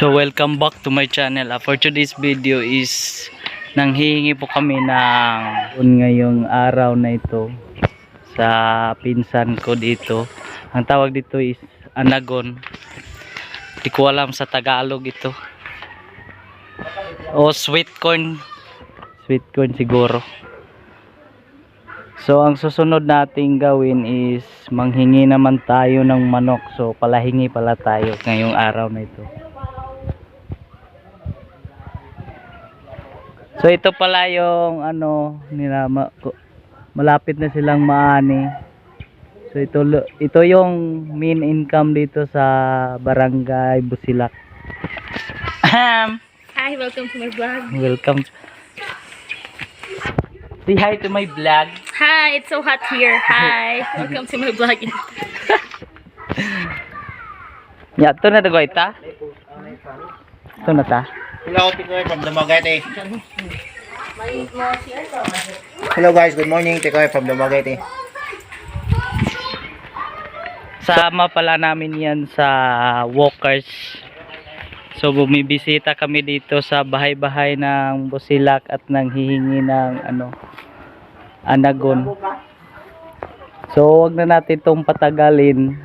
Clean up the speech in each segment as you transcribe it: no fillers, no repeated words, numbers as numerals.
So welcome back to my channel. For today's video is nanghihingi po kami ng ngayong araw na ito sa pinsan ko dito. Ang tawag dito is anagon. Di ko alam sa Tagalog ito. O sweet corn. Sweet corn siguro. So ang susunod nating gawin is manghingi naman tayo ng manok. So palahingi pala tayo ngayong araw na ito. So ito pala yung nila, malapit na silang maani. So ito yung main income dito sa Barangay Busilak. Hi, welcome to my vlog. Welcome. Say hi to my vlog. Hi, it's so hot here. Hi, welcome to my vlog. Ya, ito na dagoy ta. Ito na ta. Hello, Tikoy from Dumaguete. Hello guys, good morning. Tikoy from Dumaguete. Sama pala namin yan sa walkers. So bumibisita kami dito sa bahay-bahay ng Busilak at nanghihingi ng anagon. So wag na natin itong patagalin.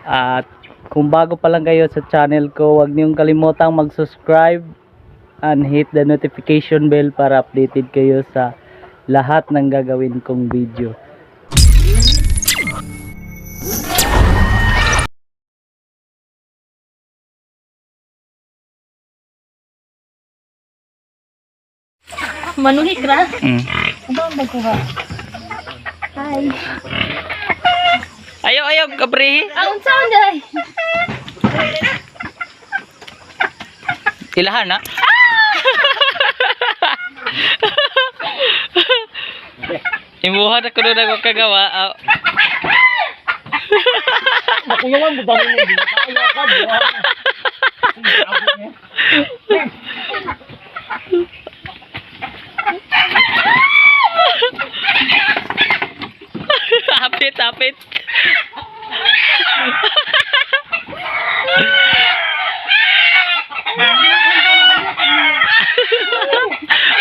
At kung bago pa lang kayo sa channel ko, huwag niyong kalimutang mag-subscribe and hit the notification bell para updated kayo sa lahat ng gagawin kong video. Manuhik ra? Mm. Ano ang magkuha? Hi. Ayaw, kabri. Ang sound ay. Ilahan na. Imuhan ako doon ako kagawa. Nakuyawan mo dami mo din. Kaya ka buwan. Hapit.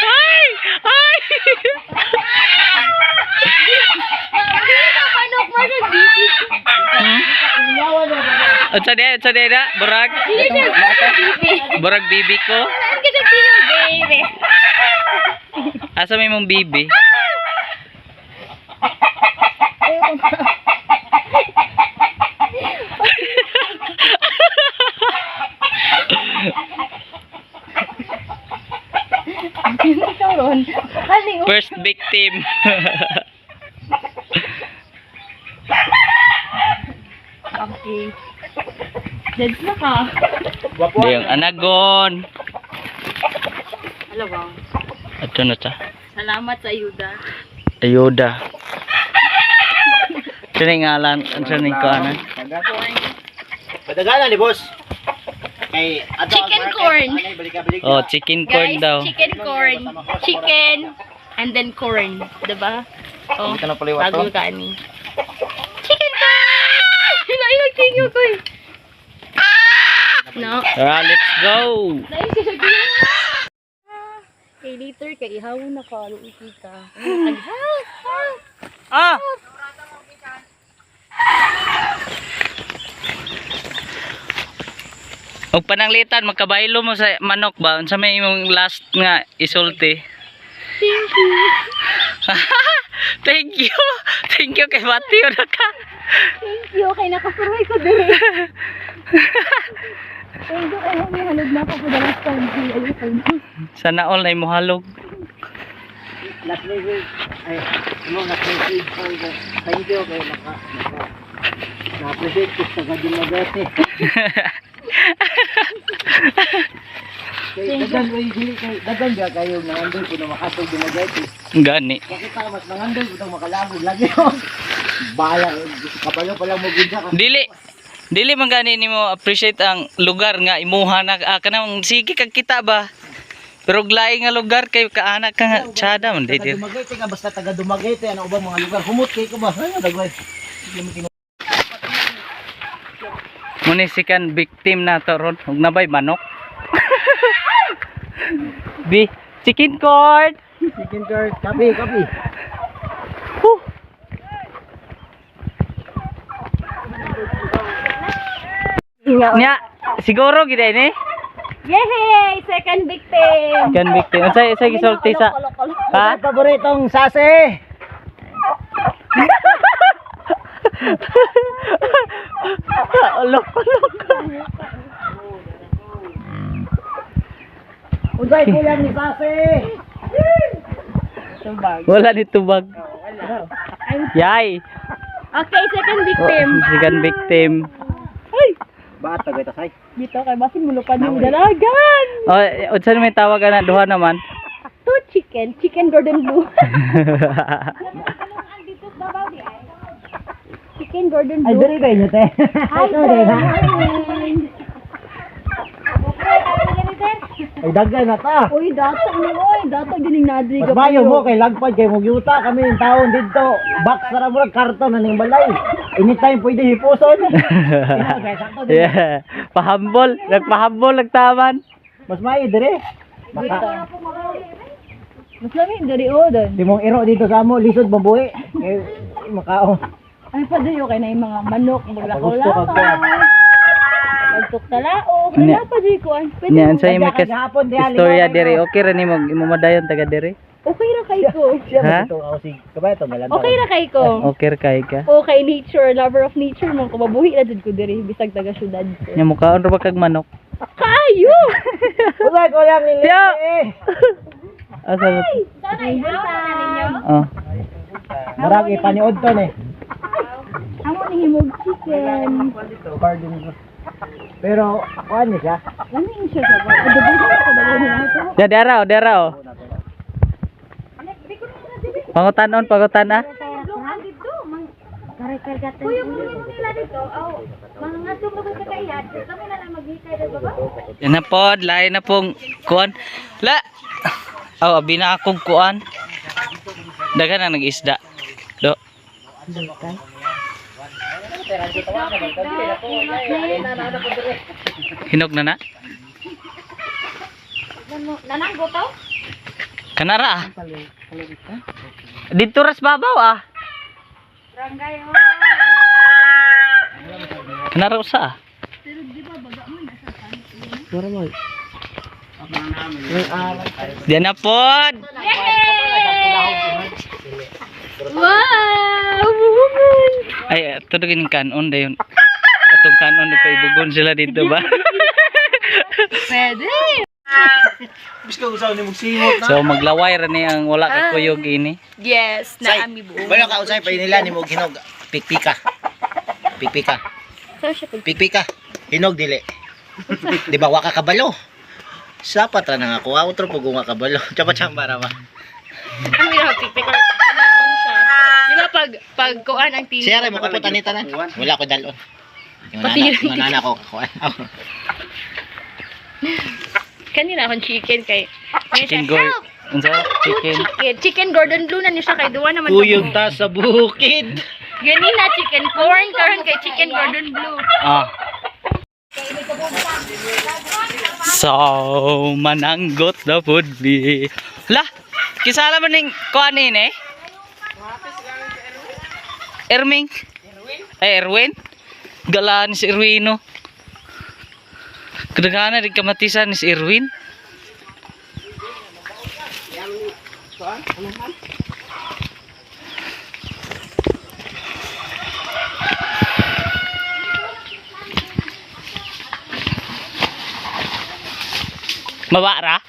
Ay! Manok mo sa bibi. Unsa dia na? Burag. Dili siya bibi. Burag bibi ko. Saan ka sa pino, baby? Asa may mong bibi? First victim. Okay. Dead na ka. Yung anagon. Hello, bang. Ito na ta. Salamat sa ayuda. Ayuda. Ito na yung ngalan. Ito na yung kanan. Padagana ni boss. Kay Chicken corn. Oh, chicken corn Guys, daw. chicken corn. Chicken and then corn. Diba? Oh, Ito na paliwat to. bagol ka ni. Chicken corn! Nagtingyo ko eh. No. Tara, let's go. Dahil ka sa gila. Kay later, kay ihaw na ka. Luiki ka. Ah! Og pananglitan magkabaylo mo sa manok ba? Unsa may imong last nga isulti? Thank you. Thank you. Thank you kay Batio na ka. Thank you. Kay nakasuroy ko din. Thank you. Kay halog na ako po dalas country. Sana all na imuhalog. Last week ay last week thank you kay na-appreciate ko sa Dumaguete. Dagan ga kayo nangandol ko na makasog Dumaguete. Gani. Bakit ka mas nangandol ko nang makalabog lagi. Bala kapalo pala mo gud ka. Dili man gani nimo appreciate ang lugar nga imuha na kanang sige kag kita ba. Pero lain nga lugar kay kaanak ka nga tsada man Taga dito. Dumaguete ka basta taga Dumaguete ano ubang mga lugar humot kay ko ba. Ay dagway. Munisikan victim na to ron. Huwag na ba'y manok? Chicken court! Chicken curd. Kapi, kapi. Whew. Nya, siguro gid ini. Yay! Second victim! Kan victim. Sa gisulti sa. Ha? Ang paboritong sase. Alok. Uday ko yan ni sase. Wala ni tubag. Yay. Okay, second victim. Second victim. Bata gay tasay. Dito kay basin mo lupan yung dalagan. Oh, unsa may tawag na duha naman? Two chicken. Chicken Gordon Blue. Chicken Gordon Ay Blue. diri kay nyo te. Hi, Ay dagay na ta. Uy, dato mo. Uy, dato gining nadri Mas bayo mo kay lagpad kay magyuta kami yung taon dito. Box ra mo karton aning balay. Anytime pwede hipuson. Yeah. Pahambol, nagpahambol nagtaman. Mas maayo dire. Maka Mas lami dari doon. di mong iro dito sa amo lisod mabuhi. Kay makao. Ay pa dayo kay na yung mga manok, Gusto maglakaw kag kuan. Magtuk talao. Nya. Wala pa di ko. Pwede Nya mo. sa may Kagahapon di istorya diri. Okay ra ni mo madayon taga diri. Okay ra kay ko. Ha? Ito ako si kabay to galan. Okay ra kay ko. Okay ra kay ka. Okay, nature, lover of nature mo. Kumabuhi na dyan ko diri. Bisag taga syudad ko. Nya mukhaon ra ba kag manok? Kayo! Uday ko lang ni Tiyo! Lili. Asa mo? Sanay, hawak na ninyo. Oh. Marami paniod to ni. Amo ni himog chicken. Pero kuan ni siya. Laming siya sa ba? Adobo na ko daw niya ito. Dera oh. Pangutan na. Kuya mo nila dito. Aw, mga ngaso mo ko kakayat. Kami na lang maghikay dito ba? Yan na pod, lain na pong kuan. La. Oh, abi na akong kuan. Dagan na nag-isda. Do. Hinog na na. Nanang gotaw? Kanara ah. Dito ras babaw ah. Ranggay ho. Kanara usa ah. Diyan na pod. Wow! Ay, tudugin yung kanon dayon. Atong kanon na paibugon sila dito ba? Pwede. Gusto usaw ni magsimot na. So maglaway ra ni ang wala ka kuyog ini. Yes, Say, na ami buo. Wala ka usay pa nila ni mo hinog. Pikpika. Pikpika. Saan siya pag... Pikpika. Hinog dili. Di ba wa ka kabalo? Sapat ra nang ako. Outro pag nga kabalo. Chapa-chamba ra ba? Ang hirap, tiktik ko. Ano siya? Di ba pag kuan ang TV? Siya rin mo kaputan ni tanan. Wala ko dalon. Yung nana ko kuan. Kanina akong chicken kay... Chicken gold. Unsa? Chicken. Chicken Gordon Blue na niyo siya kay duwa naman. Kuyog ta sa bukid. Ganina chicken corn karon kay chicken Gordon Blue. Ah. So, mananggot na pud bi. Lah, kisala man ning kuan ini? Erming. Erwin. Galaan si Erwino. Kadagana rin kamatisan ni si Erwin. Mabara?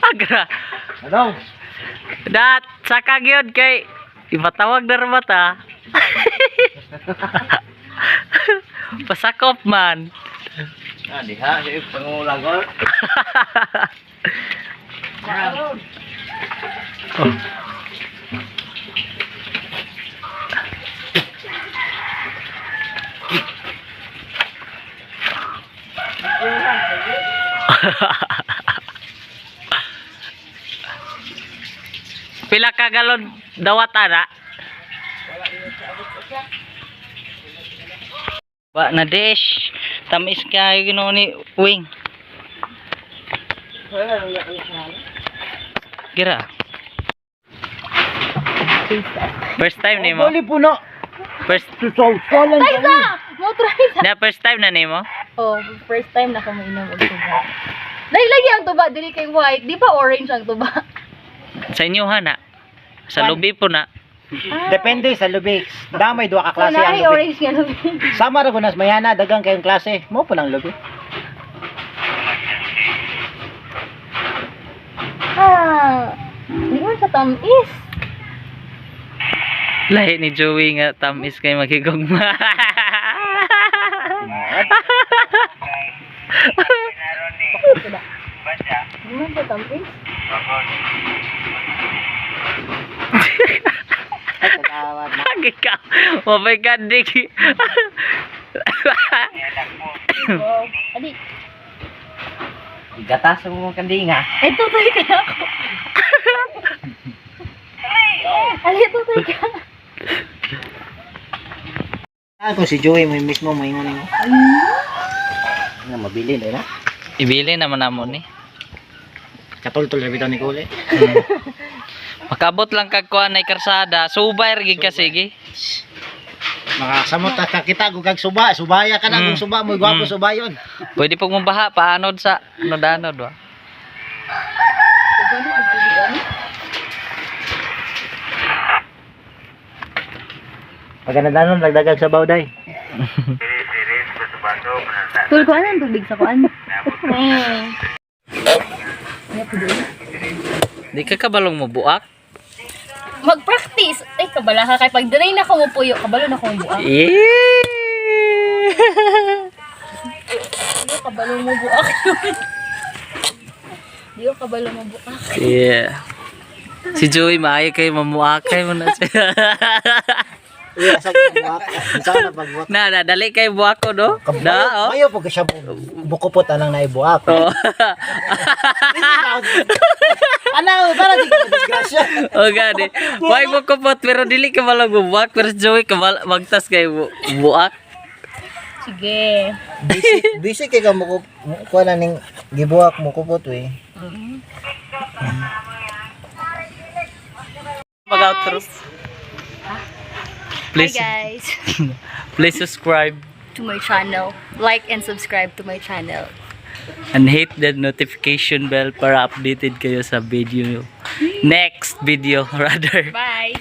Agra. Ano? Dat, saka gyud kay ibatawag na ramata. Pasakop man. Ah, diha, siya pangulagor. Pila ka galon dawat ana? Wa na dish. Tamis kayo gino ni Wing. Gira. First time ni mo? Bali po na. First Susaw-salan Try sa! Mo try sa! na first time na ni mo? Oh, first time na kami inom og tuba. Dahil lagi ang tuba, dili kay white. Di pa orange ang tuba. Sa inyo na. Sa lubi po na. Depende sa lubik. Damay duha ka So, klase ang naay lubik. orange nga lubi. Sama ra gunas mayana dagang kayong klase. Mo po ng lubik. Di man sa tamis. Lahi ni Joey nga tamis kay magigugma. Di man sa tamis. Salamat. Lagi ka. Mabay ka dik. Wow. Adi, Gatas mo kandinga. ay tutoy ka na ako. Ali, tutoy ka. Kung si Joey mo mismo maingon mo. Nga mabili na. Ibili naman namo ni. Katultol ra bitaw ni Kule. Makabot lang kag kuan ay karsada. Subay ra gid ka sige. Makasamot ka kita kag suba, subaya ka na kung suba mo gwapo subayon. Pwede pong mabaha paanod sa anod-anod wa. Pagkanadanon nagdagang sabaw day. Tul, kuan ang tubig sa kuan. Di ka kabalong mo buak? Mag-practice. Ay, kabala ka. Kaya pag diray na ko mo puyo, kabalo na ko mo buak. Yeah. Di ko kabalo mo buak. Di ko kabalo mo buak. Yeah. Si Joey maayo kay mamuakay mo na siya. Iya sa buwak. Sana pagbuwak. Na dali kay buak ko do. Da oh. Mayo po siya bukupot anang naibuak. Oh. Ano, para di ka disgrasya. Oh gani. Why mo kupot pero dili ka malang buak pero si Joey ka magtas kay buak. Sige. Busy kay ka mo kuha na ning gibuak mo kupot we. Mag-outro. Please, Hi guys. please subscribe To my channel. Like and subscribe to my channel. and hit the notification bell para updated kayo sa video. Next video rather. Bye.